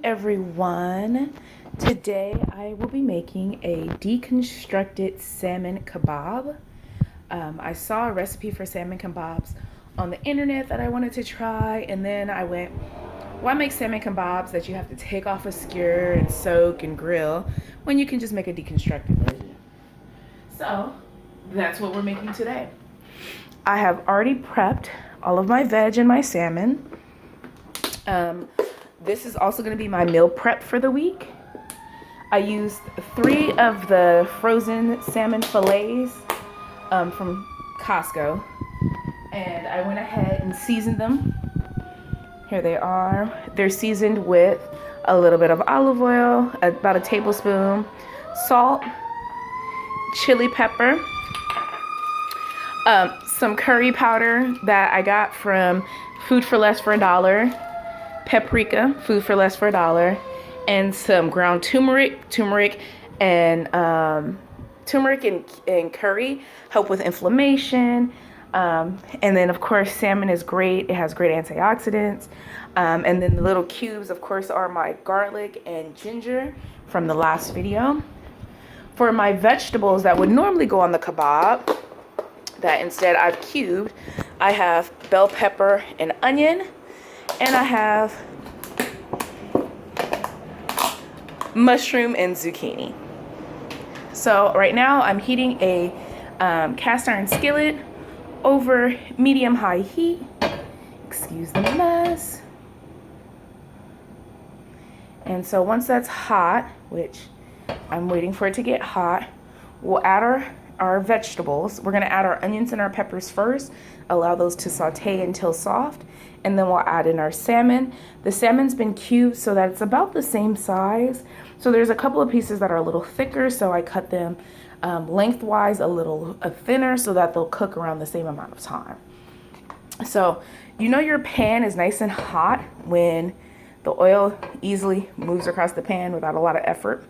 everyone. Today I will be making a deconstructed salmon kebab. I saw a recipe for salmon kebabs on the internet that I wanted to try, and then I went, why make salmon kebabs that you have to take off a skewer and soak and grill when you can just make a deconstructed version? So that's what we're making today. I have already prepped all of my veg and my salmon. This is also going to be my meal prep for the week. I used 3 of the frozen salmon fillets from Costco, and I went ahead and seasoned them. Here they are. They're seasoned with a little bit of olive oil, about a tablespoon, salt, chili pepper, some curry powder that I got from Food for Less for $1, paprika, Food for Less for $1, and some ground turmeric and curry help with inflammation. And then of course salmon is great. It has great antioxidants. And then the little cubes, of course, are my garlic and ginger from the last video. For my vegetables that would normally go on the kebab, that instead I've cubed, I have bell pepper and onion, and I have mushroom and zucchini. So right now I'm heating a cast iron skillet over medium-high heat. Excuse the mess. And so once that's hot, which I'm waiting for it to get hot, we'll add our vegetables. We're gonna add our onions and our peppers first, allow those to saute until soft, and then we'll add in our salmon. The salmon's been cubed so that it's about the same size. So there's a couple of pieces that are a little thicker, so I cut them lengthwise a little thinner so that they'll cook around the same amount of time. So you know your pan is nice and hot when the oil easily moves across the pan without a lot of effort.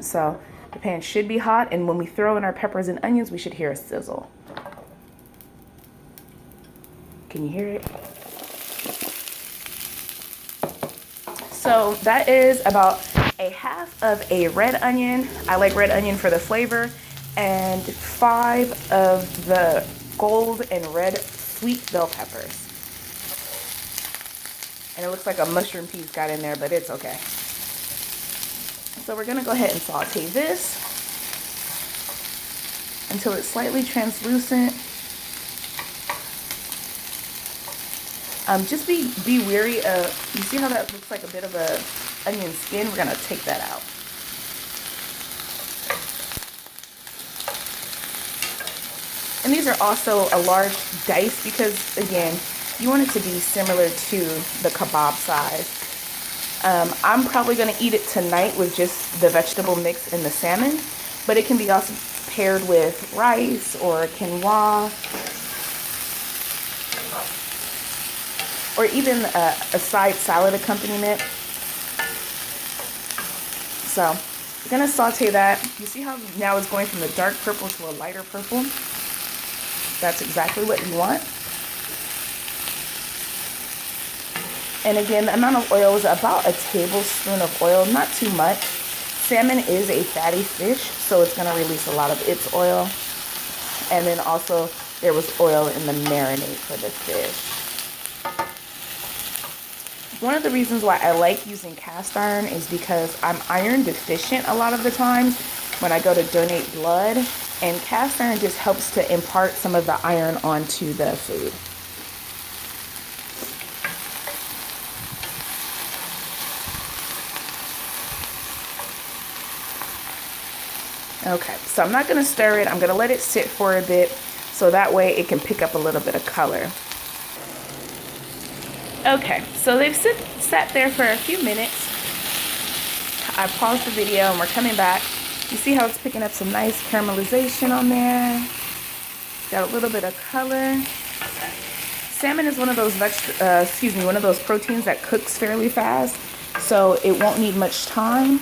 So the pan should be hot, and when we throw in our peppers and onions, we should hear a sizzle. Can you hear it? So that is about a half of a red onion. I like red onion for the flavor, and 5 of the gold and red sweet bell peppers. And it looks like a mushroom piece got in there, but it's okay. So we're gonna go ahead and saute this until it's slightly translucent. Just be wary of, you see how that looks like a bit of a onion skin? We're gonna take that out. And these are also a large dice because, again, you want it to be similar to the kebab size. I'm probably gonna eat it tonight with just the vegetable mix and the salmon, but it can be also paired with rice or quinoa, or even a side salad accompaniment. So we're gonna saute that. You see how now it's going from the dark purple to a lighter purple? That's exactly what you want. And again, the amount of oil is about a tablespoon of oil, not too much. Salmon is a fatty fish, so it's gonna release a lot of its oil. And then also there was oil in the marinade for the fish. One of the reasons why I like using cast iron is because I'm iron deficient a lot of the times when I go to donate blood, and cast iron just helps to impart some of the iron onto the food. Okay, so I'm not gonna stir it. I'm gonna let it sit for a bit so that way it can pick up a little bit of color. Okay, so they've sat there for a few minutes. I paused the video and we're coming back. You see how it's picking up some nice caramelization on there. Got a little bit of color. Salmon is one of those one of those proteins that cooks fairly fast, so it won't need much time.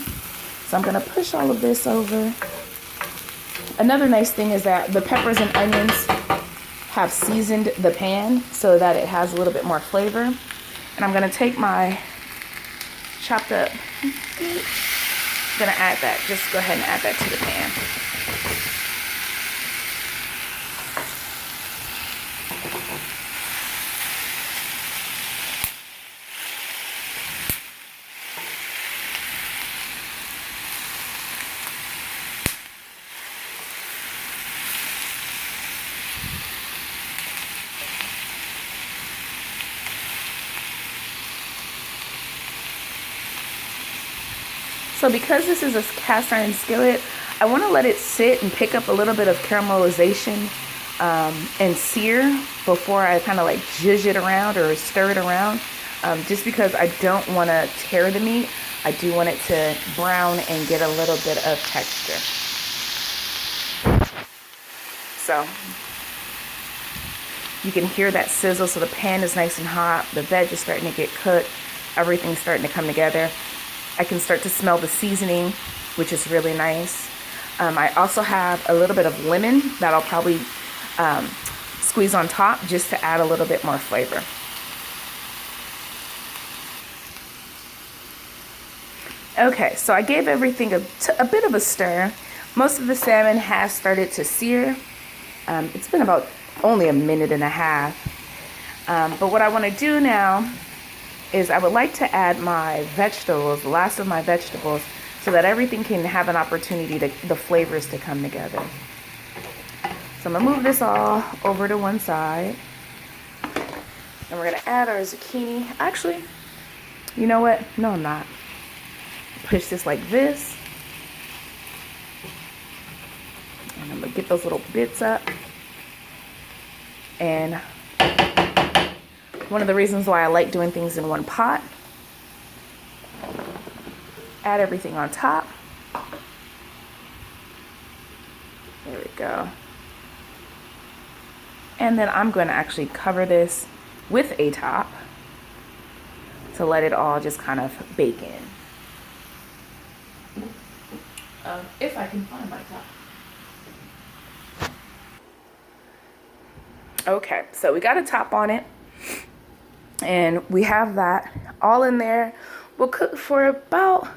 So I'm gonna push all of this over. Another nice thing is that the peppers and onions have seasoned the pan so that it has a little bit more flavor. And I'm gonna take my chopped up meat. I'm gonna add that. Just go ahead and add that to the pan. So because this is a cast iron skillet, I want to let it sit and pick up a little bit of caramelization and sear before I kind of like zhuzh it around or stir it around. Just because I don't want to tear the meat. I do want it to brown and get a little bit of texture. So you can hear that sizzle. So the pan is nice and hot. The veg is starting to get cooked. Everything's starting to come together. I can start to smell the seasoning, which is really nice. I also have a little bit of lemon that I'll probably squeeze on top just to add a little bit more flavor. Okay, so I gave everything a bit of a stir. Most of the salmon has started to sear. It's been about only a minute and a half. But what I want to do now is I would like to add my vegetables, the last of my vegetables, so that everything can have an opportunity to, the flavors to come together. So I'm gonna move this all over to one side. And we're gonna add our zucchini. Actually, you know what? No, I'm not. Push this like this. And I'm gonna get those little bits up. And one of the reasons why I like doing things in one pot. Add everything on top. There we go. And then I'm going to actually cover this with a top to let it all just kind of bake in. If I can find my top. Okay, so we got a top on it. And we have that all in there. We'll cook for about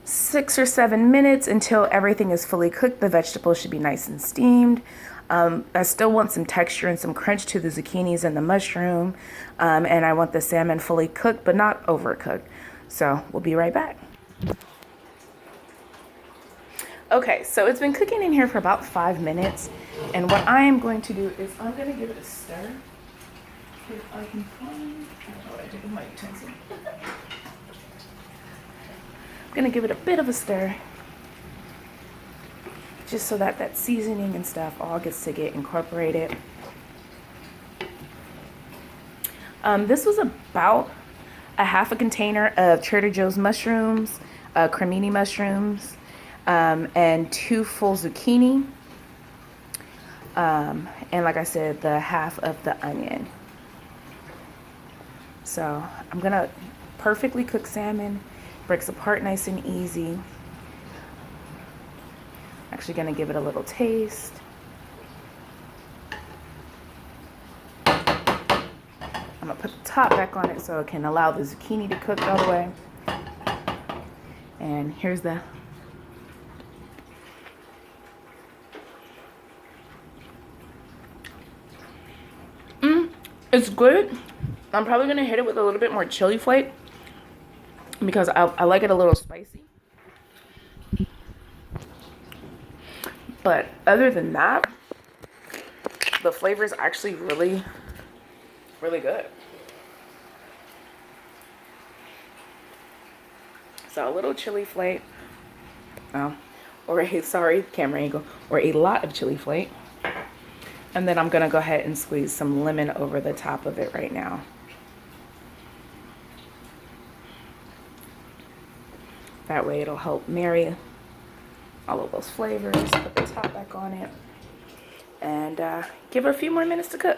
6 or 7 minutes until everything is fully cooked. The vegetables should be nice and steamed. I still want some texture and some crunch to the zucchinis and the mushroom. And I want the salmon fully cooked, but not overcooked. So we'll be right back. Okay, so it's been cooking in here for about 5 minutes. And what I am going to do is I'm going to give it a stir. If I can find, I don't know what I did with my utensil. I'm gonna give it a bit of a stir, just so that that seasoning and stuff all gets to get incorporated. This was about a half a container of Trader Joe's mushrooms, cremini mushrooms, and 2 full zucchini, and like I said, the half of the onion. So I'm gonna perfectly cook salmon, breaks apart nice and easy. Actually gonna give it a little taste. I'm gonna put the top back on it so it can allow the zucchini to cook all the way. And here's the it's good. I'm probably gonna hit it with a little bit more chili flake because I like it a little spicy. But other than that, the flavor is actually really, really good. So a little chili flake, sorry, camera angle, or a lot of chili flake. And then I'm gonna go ahead and squeeze some lemon over the top of it right now. That way it'll help marry all of those flavors. Put the top back on it and give it a few more minutes to cook.